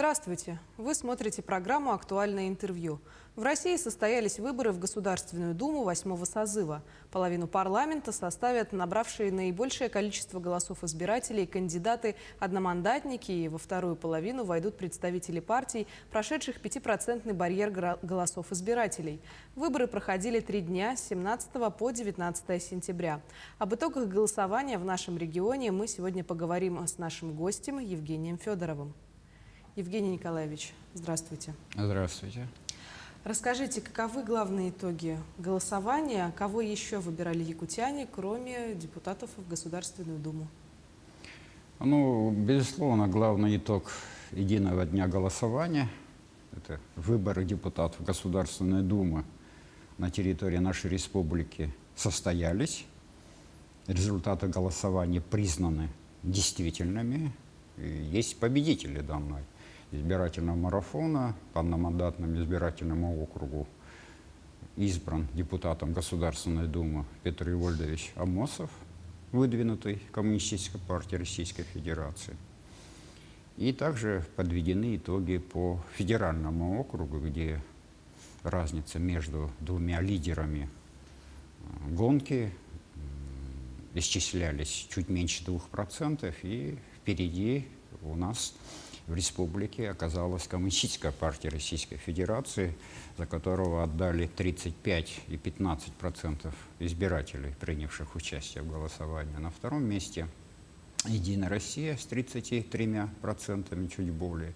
Здравствуйте! Вы смотрите программу «Актуальное интервью». В России состоялись выборы в Государственную Думу 8-го созыва. Половину парламента составят набравшие наибольшее количество голосов избирателей кандидаты одномандатники, и во вторую половину войдут представители партий, прошедших 5% барьер голосов избирателей. Выборы проходили 3 дня с 17 по 19 сентября. Об итогах голосования в нашем регионе мы сегодня поговорим с нашим гостем Евгением Федоровым. Евгений Николаевич, здравствуйте. Здравствуйте. Расскажите, каковы главные итоги голосования? Кого еще выбирали якутяне, кроме депутатов в Государственную Думу? Безусловно, главный итог единого дня голосования – это выборы депутатов в Государственную Думу на территории нашей республики состоялись. Результаты голосования признаны действительными. И есть победители данной избирательного марафона. По одномандатному избирательному округу избран депутатом Государственной Думы Петр Ивольдович Амосов, выдвинутый Коммунистической партией Российской Федерации. И также подведены итоги по федеральному округу, где разница между двумя лидерами гонки исчислялись чуть меньше 2%, и впереди у нас в республике оказалась Коммунистическая партия Российской Федерации, за которого отдали 35 и 15% избирателей, принявших участие в голосовании. На втором месте «Единая Россия» с 33%, чуть более.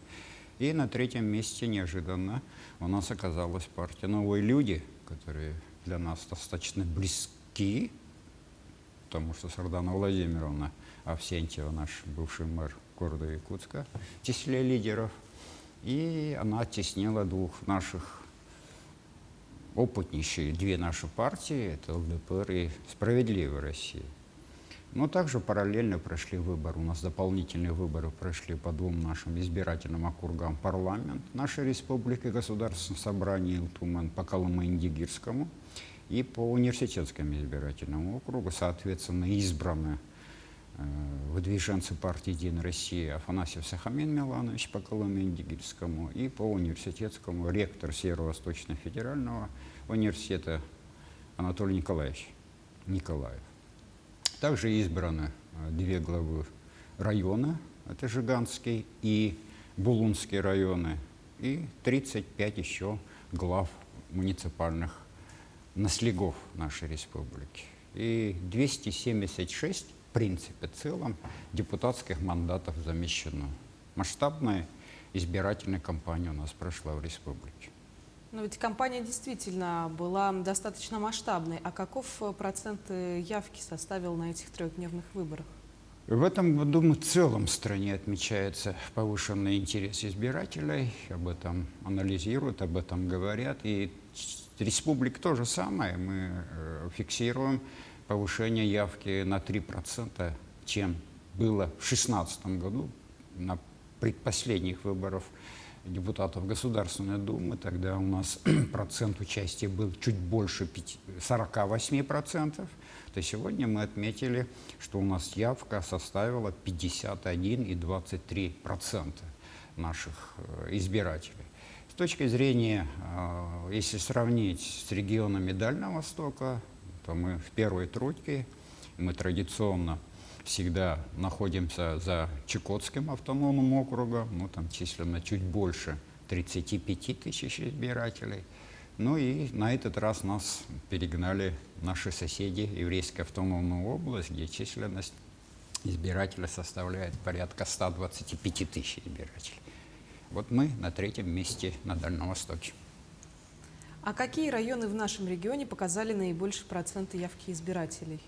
И на третьем месте неожиданно у нас оказалась партия «Новые люди», которые для нас достаточно близки, потому что Сардана Владимировна Авсентьева, наш бывший мэр города Якутска, в числе лидеров, и она оттеснила двух наших опытнейших, две наши партии, это ЛДПР и «Справедливая Россия». Но также параллельно прошли выборы, у нас дополнительные выборы прошли по двум нашим избирательным округам: парламент нашей республики, Государственное собрание Илтумен по Колымо-Индигирскому, и по университетскому избирательному округу, соответственно, избраны выдвиженцы партии «Единая Россия» Афанасьев Сахамин Миланович по Колымо-Индигирскому, и по университетскому ректор Северо-Восточного федерального университета Анатолий Николаевич Николаев. Также избраны две главы района, это Жиганский и Булунский районы, и 35 еще глав муниципальных наследов нашей республики. И 276 в принципе целом депутатских мандатов замещено. Масштабная избирательная кампания у нас прошла в республике. Но ведь кампания действительно была достаточно масштабной. А каков процент явки составил на этих трехдневных выборах? В этом году в целом стране отмечается повышенный интерес избирателей. Об этом анализируют, об этом говорят. И республика то же самое. Мы фиксируем повышение явки на 3%, чем было в 2016 году на предпоследних выборах депутатов Государственной Думы. Тогда у нас процент участия был чуть больше 48%. То сегодня мы отметили, что у нас явка составила 51,23% наших избирателей. С точки зрения, если сравнить с регионами Дальнего Востока, то мы в первой тройке, мы традиционно всегда находимся за Чукотским автономным округом, там численно чуть больше 35 тысяч избирателей. И на этот раз нас перегнали наши соседи, Еврейская автономная область, где численность избирателей составляет порядка 125 тысяч избирателей. Вот мы на третьем месте на Дальнем Востоке. А какие районы в нашем регионе показали наибольший процент явки избирателей?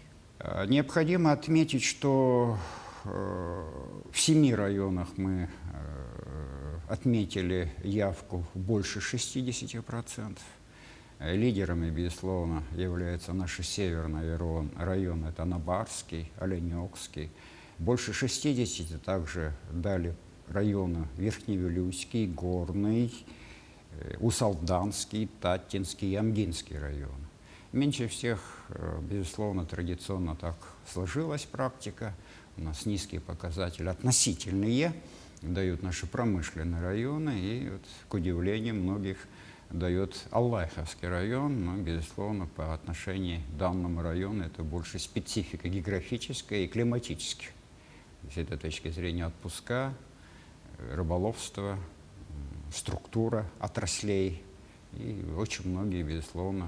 Необходимо отметить, что в 7 районах мы отметили явку больше 60%. Лидерами, безусловно, являются наши северные районы. Это Набарский, Оленёкский. Больше 60 также дали районы Верхневилюйский, Горный, Усалданский, Татинский и Амгинский районы. Меньше всех, безусловно, традиционно так сложилась практика. У нас низкие показатели относительные дают наши промышленные районы, и вот, к удивлению многих дает Аллайховский район, но, безусловно, по отношению к данному району это больше специфика географическая и климатическая. С этой точки зрения отпуска, рыболовство, структура отраслей, и очень многие, безусловно,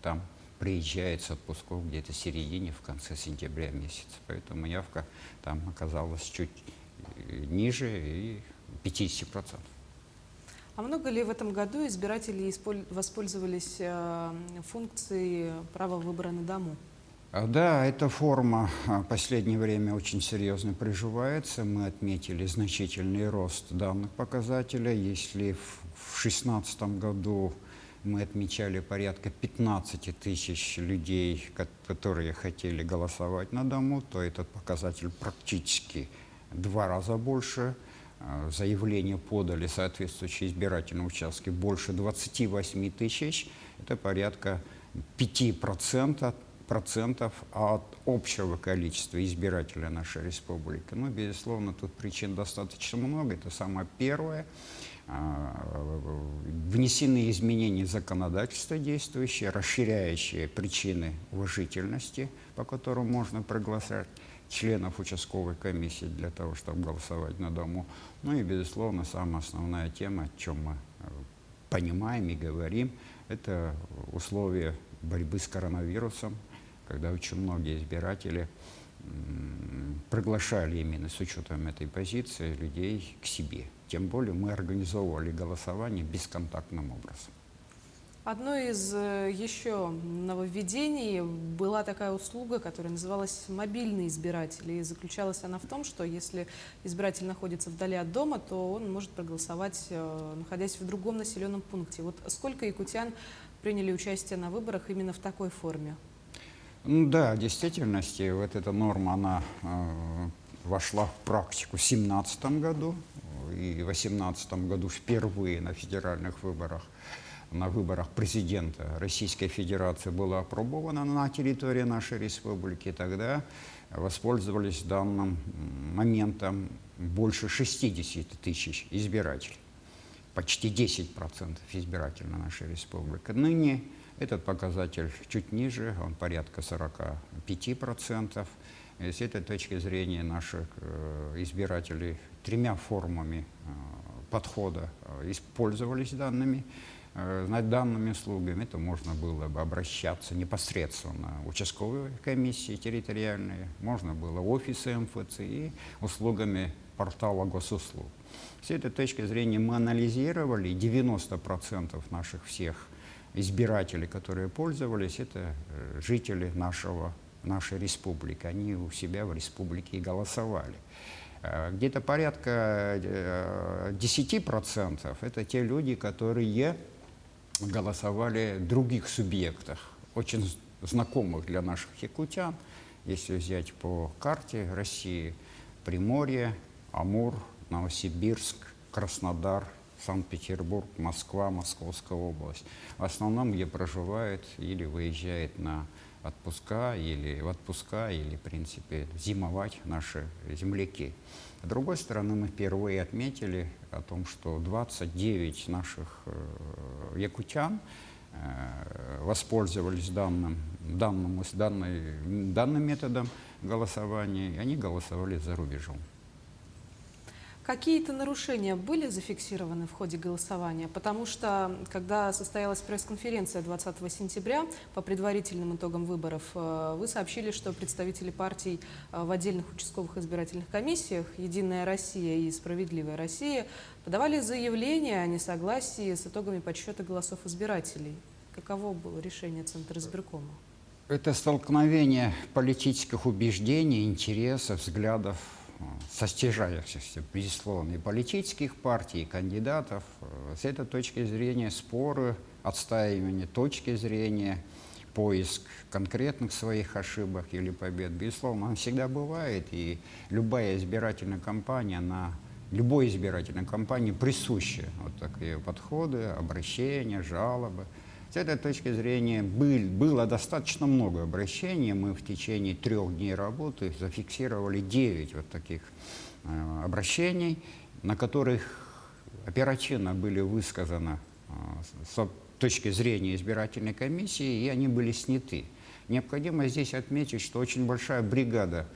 там приезжают с отпусков где-то в середине, в конце сентября месяца. Поэтому явка там оказалась чуть ниже и 50%. А много ли в этом году избиратели воспользовались функцией права выбора на дому? Да, эта форма в последнее время очень серьезно приживается. Мы отметили значительный рост данных показателей. Если в 2016 году мы отмечали порядка 15 тысяч людей, которые хотели голосовать на дому, то этот показатель практически в 2 раза больше. Заявления подали соответствующие избирательные участки больше 28 тысяч. Это порядка 5% от общего количества избирателей нашей республики. Ну, безусловно, тут причин достаточно много. Это самое первое. Внесены изменения в законодательство действующее, расширяющие причины уважительности, по которым можно проголосовать членов участковой комиссии для того, чтобы голосовать на дому. Ну и, безусловно, самая основная тема, о чем мы понимаем и говорим, это условия борьбы с коронавирусом, когда очень многие избиратели приглашали именно с учетом этой позиции людей к себе. Тем более мы организовывали голосование бесконтактным образом. Одно из еще нововведений была такая услуга, которая называлась «Мобильный избиратель». И заключалась она в том, что если избиратель находится вдали от дома, то он может проголосовать, находясь в другом населенном пункте. Вот сколько якутян приняли участие на выборах именно в такой форме? Да, в действительности вот эта норма, она вошла в практику в 2017 году. И в 2018 году впервые на федеральных выборах, на выборах президента Российской Федерации была опробована на территории нашей республики. Тогда воспользовались данным моментом больше 60 тысяч избирателей. Почти 10% избирателей нашей республики. Ныне этот показатель чуть ниже, он порядка 45%. И с этой точки зрения наших избирателей 3 формами подхода использовались данными услугами. Это можно было бы обращаться непосредственно в участковые комиссии территориальные, можно было в офисы МФЦ и услугами портала госуслуг. С этой точки зрения мы анализировали 90% наших всех избирателей, которые пользовались, это жители нашей республики. Они у себя в республике и голосовали. Где-то порядка 10% это те люди, которые голосовали в других субъектах, очень знакомых для наших якутян. Если взять по карте России: Приморье, Амур, Новосибирск, Краснодар, Санкт-Петербург, Москва, Московская область. В основном, где проживают или выезжают на отпуска, или в отпуска, или, в принципе, зимовать наши земляки. С другой стороны, мы впервые отметили о том, что 29 наших якутян воспользовались данным методом голосования, и они голосовали за рубежом. Какие-то нарушения были зафиксированы в ходе голосования? Потому что, когда состоялась пресс-конференция 20 сентября по предварительным итогам выборов, вы сообщили, что представители партий в отдельных участковых избирательных комиссиях «Единая Россия» и «Справедливая Россия» подавали заявления о несогласии с итогами подсчета голосов избирателей. Каково было решение Центризбиркома? Это столкновение политических убеждений, интересов, взглядов, состязающихся, безусловно, и политических партий, и кандидатов. С этой точки зрения споры, отстаивание точки зрения, поиск конкретных своих ошибок или побед, безусловно, он всегда бывает, и любая избирательная кампания, любой избирательной кампании присущи вот такие подходы, обращения, жалобы. С этой точки зрения было достаточно много обращений. Мы в течение 3 дней работы зафиксировали 9 вот таких обращений. на которых оперативно были высказаны с точки зрения избирательной комиссии, и они были сняты. Необходимо здесь отметить, что очень большая бригада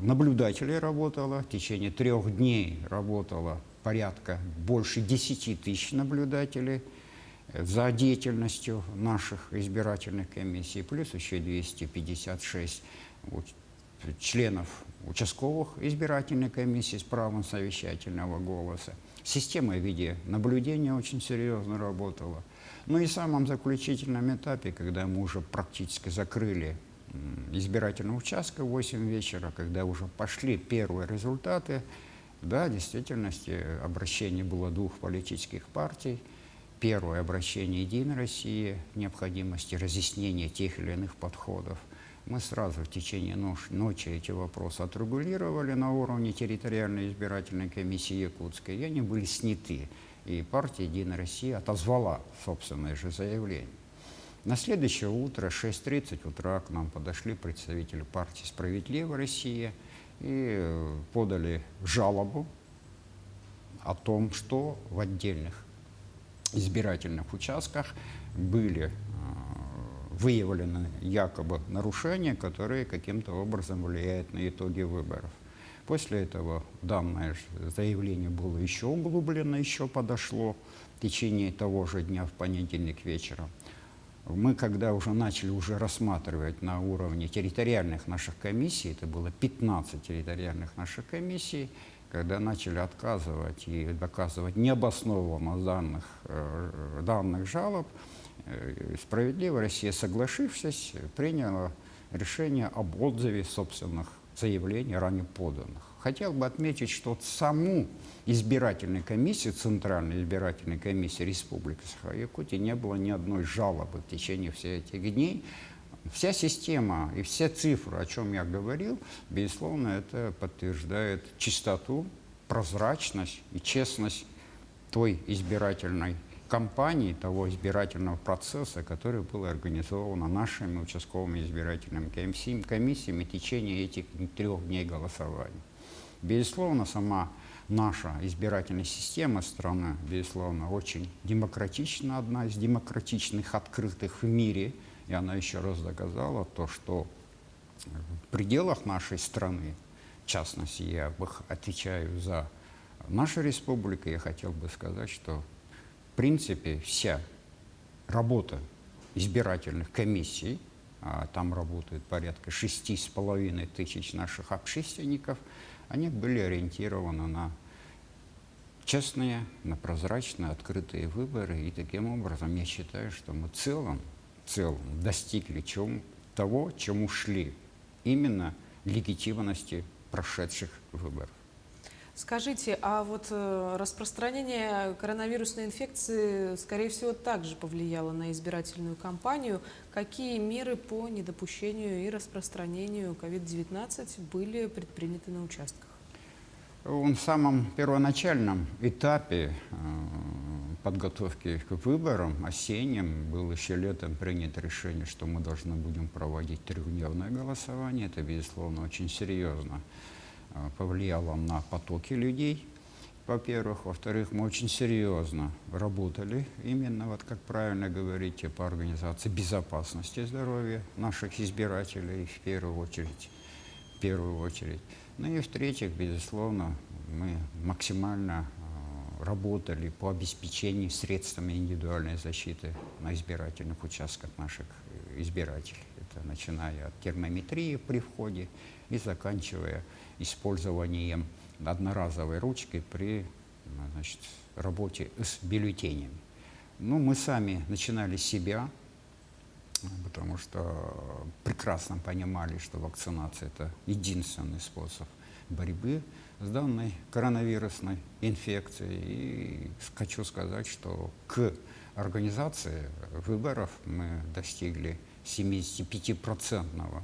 наблюдателей работала, в течение 3 дней работало порядка больше 10 тысяч наблюдателей за деятельностью наших избирательных комиссий, плюс еще 256 членов участковых избирательных комиссий с правом совещательного голоса. Система видеонаблюдения очень серьезно работала. Ну и в самом заключительном этапе, когда мы уже практически закрыли избирательный участок в 8 вечера, когда уже пошли первые результаты, да, в действительности обращение было 2 политических партий. Первое обращение «Единой России», необходимости разъяснения тех или иных подходов. Мы сразу в течение ночи эти вопросы отрегулировали на уровне территориальной избирательной комиссии Якутской, и они были сняты. И партия «Единая Россия» отозвала собственное же заявление. На следующее утро, 6:30 утра, к нам подошли представители партии «Справедливая Россия» и подали жалобу о том, что в отдельных избирательных участках были выявлены якобы нарушения, которые каким-то образом влияют на итоги выборов. После этого данное заявление было еще углублено, еще подошло в течение того же дня, в понедельник вечером. Мы, когда уже начали рассматривать на уровне территориальных наших комиссий, это было 15 территориальных наших комиссий, когда начали отказывать и доказывать необоснованность данных жалоб, «Справедливая Россия», соглашившись, приняла решение об отзыве собственных заявлений, ранее поданных. Хотел бы отметить, что саму избирательную комиссию, Центральной избирательной комиссии Республики Саха-Якутия, не было ни одной жалобы в течение всех этих дней. Вся система и все цифры, о чем я говорил, безусловно, это подтверждает чистоту, прозрачность и честность той избирательной кампании, того избирательного процесса, который был организован нашими участковыми избирательными комиссиями в течение этих 3 дней голосования. Безусловно, сама наша избирательная система страны, безусловно, очень демократична, одна из демократичных, открытых в мире, и она еще раз доказала то, что в пределах нашей страны, в частности, я отвечаю за нашу республику, я хотел бы сказать, что в принципе вся работа избирательных комиссий, а там работает порядка 6,5 тысяч наших общественников, они были ориентированы на честные, на прозрачные, открытые выборы. И таким образом я считаю, что мы в целом достигли того, чему шли, именно легитимности прошедших выборов. Скажите, а вот распространение коронавирусной инфекции, скорее всего, также повлияло на избирательную кампанию. Какие меры по недопущению и распространению COVID-19 были предприняты на участках? В самом первоначальном этапе подготовки к выборам, осенним, было еще летом принято решение, что мы должны будем проводить 3-дневное голосование. Это, безусловно, очень серьезно повлияло на потоки людей, во-первых. Во-вторых, мы очень серьезно работали, именно, вот как правильно говорите, по организации безопасности здоровья наших избирателей в первую очередь. Ну и в-третьих, безусловно, мы максимально работали по обеспечению средствами индивидуальной защиты на избирательных участках наших избирателей. Это начиная от термометрии при входе и заканчивая использованием одноразовой ручки при работе с бюллетенями. Ну, мы сами начинали с себя, потому что прекрасно понимали, что вакцинация – это единственный способ борьбы с данной коронавирусной инфекцией. И хочу сказать, что к организации выборов мы достигли 75%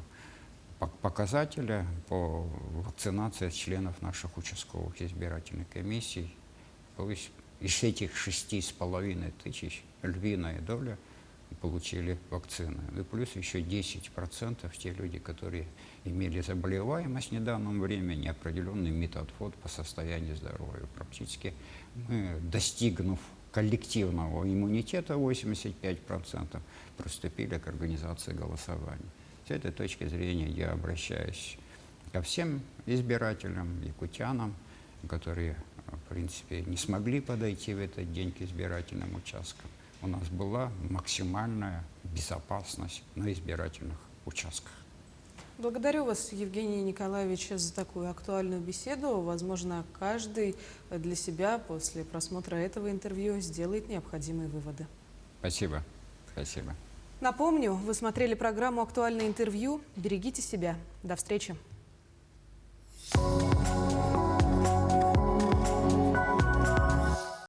показателя по вакцинации членов наших участковых избирательных комиссий. То есть из этих 6,5 тысяч львиная доля и получили вакцины. И плюс еще 10% те люди, которые имели заболеваемость в недавнем времени, определенный метод по состоянию здоровья. Практически мы, достигнув коллективного иммунитета 85%, приступили к организации голосования. С этой точки зрения я обращаюсь ко всем избирателям, якутянам, которые, в принципе, не смогли подойти в этот день к избирательным участкам. У нас была максимальная безопасность на избирательных участках. Благодарю вас, Евгений Николаевич, за такую актуальную беседу. Возможно, каждый для себя после просмотра этого интервью сделает необходимые выводы. Спасибо. Спасибо. Напомню, вы смотрели программу «Актуальное интервью». Берегите себя. До встречи.